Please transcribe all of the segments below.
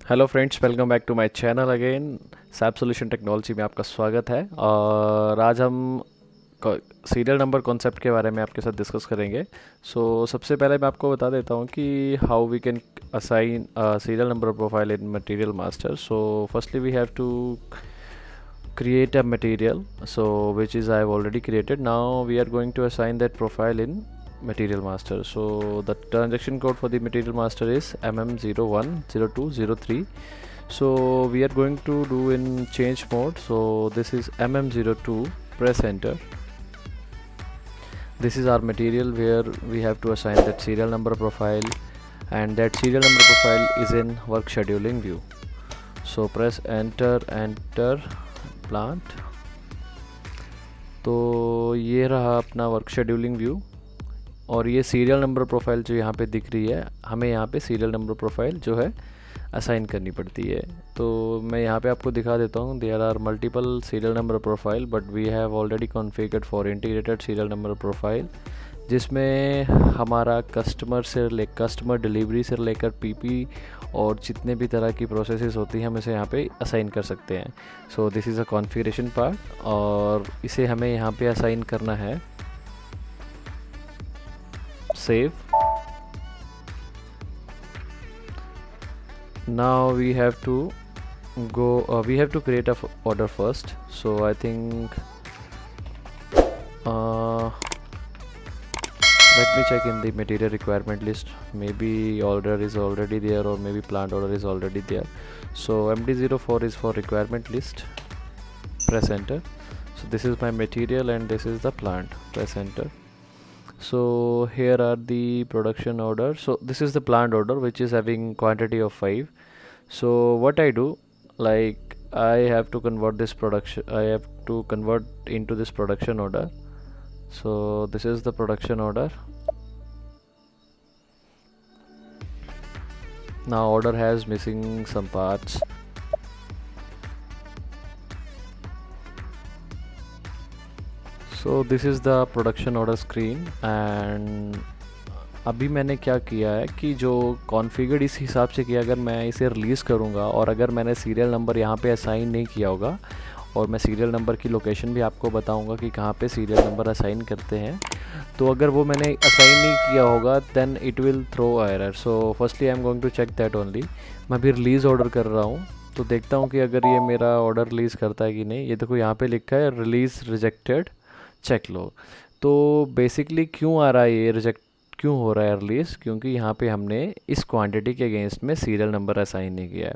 Hello friends, welcome back to my channel again. SAP solution technology में आपका स्वागत है। और आज हम सीरियल नंबर कॉन्सेप्ट के बारे में आपके साथ डिस्कस करेंगे। सबसे पहले मैं आपको बता देता हूँ कि how we can assign serial number profile in material master. So firstly we have to create a material, which is I have already created. Now we are going to assign that profile in material master. So the transaction code for the material master is mm010203. So we are going to do in change mode. So this is mm02, press enter. This is our material where we have to assign that serial number profile, and that serial number profile is in work scheduling view. So press enter plant. तो ये रहा अपना work scheduling view, और ये serial number profile जो यहाँ पे दिख रही है, हमें यहाँ पे सीरियल नंबर प्रोफाइल जो है असाइन करनी पड़ती है। तो मैं यहाँ पे आपको दिखा देता हूँ, there are multiple serial number profile but we have already configured for integrated serial number profile, जिसमें हमारा कस्टमर डिलीवरी से लेकर पीपी और जितने भी तरह की प्रोसेसेस होती हैं हम इसे यहाँ पे असाइन कर सकते हैं। So this is a configuration part, और इसे हमें यहाँ पे असाइन करना है save. Now we have to create a order first. So I think let me check in the material requirement list. Maybe order is already there, or maybe plant order is already there. So MD04 is for requirement list. Press enter. So this is my material and this is the plant. Press enter. So here are the production order. So this is the plant order which is having quantity of 5. So what I do, like I have to convert into this production order. So this is the production order. Now order has missing some parts. So this is the production order screen, and अभी मैंने क्या किया है कि जो configured इस हिसाब से किया, अगर मैं इसे रिलीज़ करूँगा और अगर मैंने सीरियल नंबर यहाँ पे असाइन नहीं किया होगा, और मैं सीरियल नंबर की लोकेशन भी आपको बताऊंगा कि कहाँ पे सीरियल नंबर असाइन करते हैं, तो अगर वो मैंने असाइन नहीं किया होगा then it will throw error. So firstly I am going to check that only. मैं अभी रिलीज़ ऑर्डर कर रहा हूँ, तो देखता हूँ कि अगर ये मेरा ऑर्डर रिलीज़ करता है कि नहीं। ये देखो यहाँ पे लिखा है रिलीज़ रिजेक्टेड, चेक लो। तो बेसिकली क्यों आ रहा है ये रिजेक्ट, क्यों हो रहा है रिलीज़, क्योंकि यहाँ पे हमने इस क्वांटिटी के अगेंस्ट में सीरियल नंबर असाइन नहीं किया है।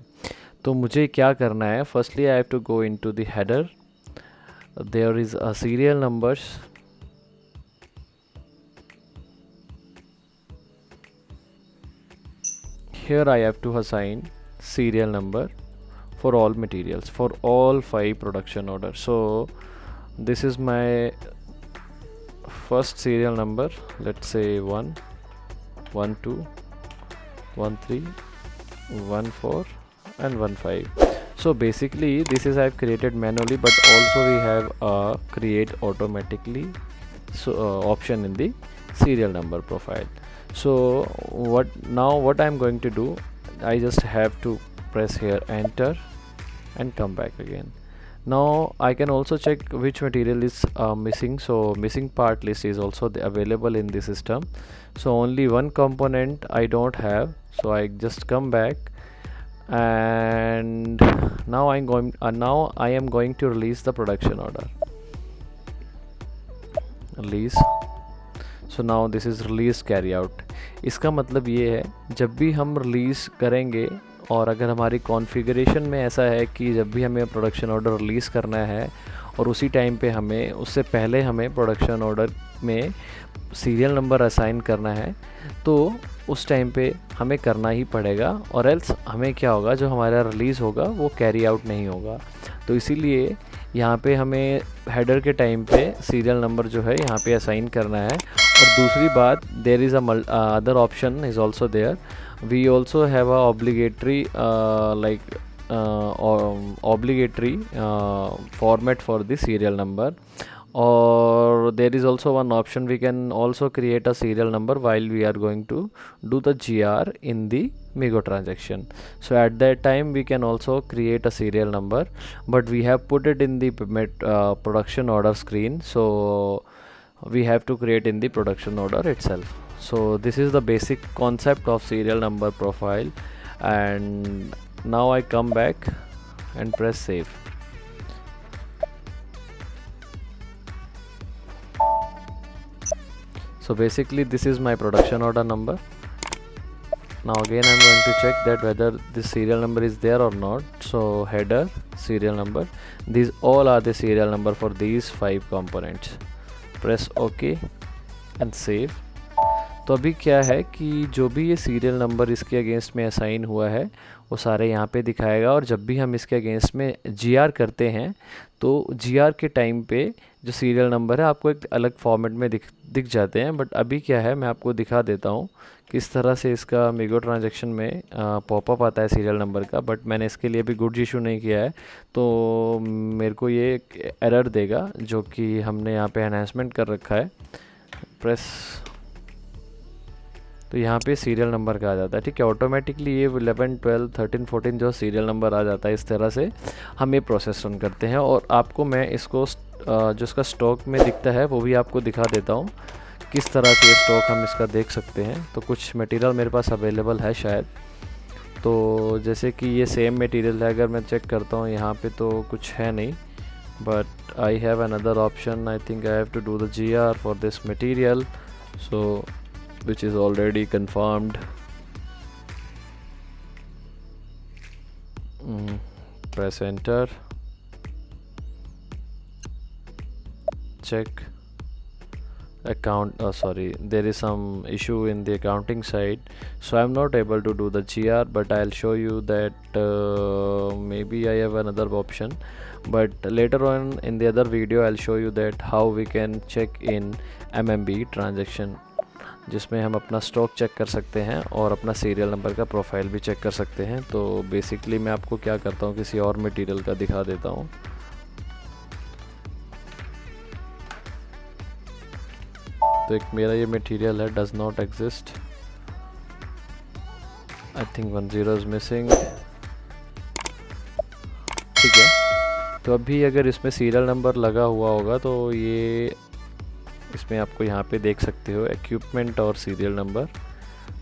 तो मुझे क्या करना है, firstly I have to go into the header, there is a serial numbers, here I have to assign serial number for all materials, for all 5 production orders. So this is my first serial number, let's say 1 1 2 1 3 1 4 and 1 5. So basically this is I have created manually, but also we have a create automatically option in the serial number profile. So what I'm going to do, I just have to press here enter and come back again. Now I can also check which material is missing. So missing part list is also available in the system. So only one component I don't have, so I just come back, and now I am going to release the production order. Release. So now this is release carry out. इसका मतलब ये है, जब भी हम release करेंगे और अगर हमारी कॉन्फ़िगरेशन में ऐसा है कि जब भी हमें प्रोडक्शन ऑर्डर रिलीज़ करना है और उसी टाइम पे हमें, उससे पहले हमें प्रोडक्शन ऑर्डर में सीरियल नंबर असाइन करना है, तो उस टाइम पे हमें करना ही पड़ेगा, और एल्स हमें क्या होगा, जो हमारा रिलीज़ होगा वो कैरी आउट नहीं होगा। तो इसीलिए यहाँ पे हमें हेडर के टाइम पे सीरियल नंबर जो है यहाँ पे असाइन करना है। और दूसरी बात, there is other option is also there, we also have a obligatory obligatory format for the serial number, or there is also one option, we can also create a serial number while we are going to do the GR in the Migo transaction. So at that time we can also create a serial number, but we have put it in the production order screen, so we have to create in the production order itself. So this is the basic concept of serial number profile. And now I come back and press save. So basically this is my production order number. Now again I'm going to check that whether this serial number is there or not. So header, serial number, these all are the serial number for these 5 components. Press OK and save. तो अभी क्या है कि जो भी ये serial number इसके against में असाइन हुआ है वो सारे यहाँ पे दिखाएगा, और जब भी हम इसके अगेंस्ट में GR करते हैं तो GR के टाइम पे जो सीरियल नंबर है आपको एक अलग फॉर्मेट में दिख जाते हैं। बट अभी क्या है, मैं आपको दिखा देता हूँ किस तरह से इसका मिगो ट्रांजैक्शन में पॉपअप आता है सीरियल नंबर का। बट मैंने इसके लिए अभी गुड्स इशू नहीं किया है, तो मेरे को ये एक एरर देगा जो कि हमने यहाँ पे एनहांसमेंट कर रखा है। प्रेस, तो यहाँ पे सीरियल नंबर का आ जाता है, ठीक है। ऑटोमेटिकली ये 11, 12, 13, 14 जो सीरियल नंबर आ जाता है। इस तरह से हम ये प्रोसेस रन करते हैं। और आपको मैं इसको जो इसका स्टॉक में दिखता है वो भी आपको दिखा देता हूँ किस तरह से ये स्टॉक हम इसका देख सकते हैं। तो कुछ मटेरियल मेरे पास अवेलेबल है शायद, तो जैसे कि ये सेम मटेरियल है। अगर मैं चेक करता हूँ यहाँ पे तो कुछ है नहीं, but I have another option. I think I have to do the GR for this material, so which is already confirmed. Press enter, check account. Sorry, there is some issue in the accounting side, so I'm not able to do the GR, but I'll show you that maybe I have another option. But later on in the other video I'll show you that how we can check in MMB transaction, जिसमें हम अपना stock check कर सकते हैं और अपना serial number का profile भी चेक कर सकते हैं। तो बेसिकली मैं आपको क्या करता हूँ, किसी और मटेरियल का दिखा देता हूँ। तो एक मेरा ये मटेरियल है, does not exist, I think 10 is missing, ठीक है। तो अभी अगर इसमें सीरियल नंबर लगा हुआ होगा तो ये इसमें आपको यहाँ पे देख सकते हो इक्विपमेंट और सीरियल नंबर।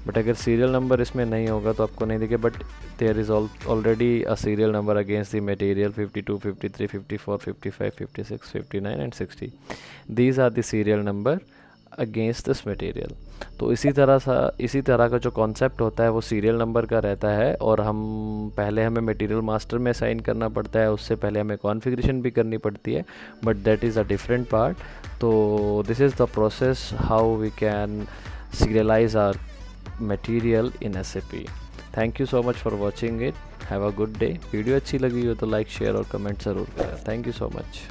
बट अगर सीरियल नंबर इसमें नहीं होगा तो आपको नहीं दिखे, but there is already a serial number against the material 52, 53, 54, 55, 56, 59 and 60। These are the serial number against this material. तो इसी तरह का जो कॉन्सेप्ट होता है वो सीरियल नंबर का रहता है। और पहले हमें मटेरियल मास्टर में साइन करना पड़ता है, उससे पहले हमें कॉन्फ़िगरेशन भी करनी पड़ती है, but that is a different part. तो this is the process how we can serialise our material in SAP। Thank you so much for watching it, have a good day. Video अच्छी लगी हो तो like, share और comment ज़रूर करें। Thank you so much.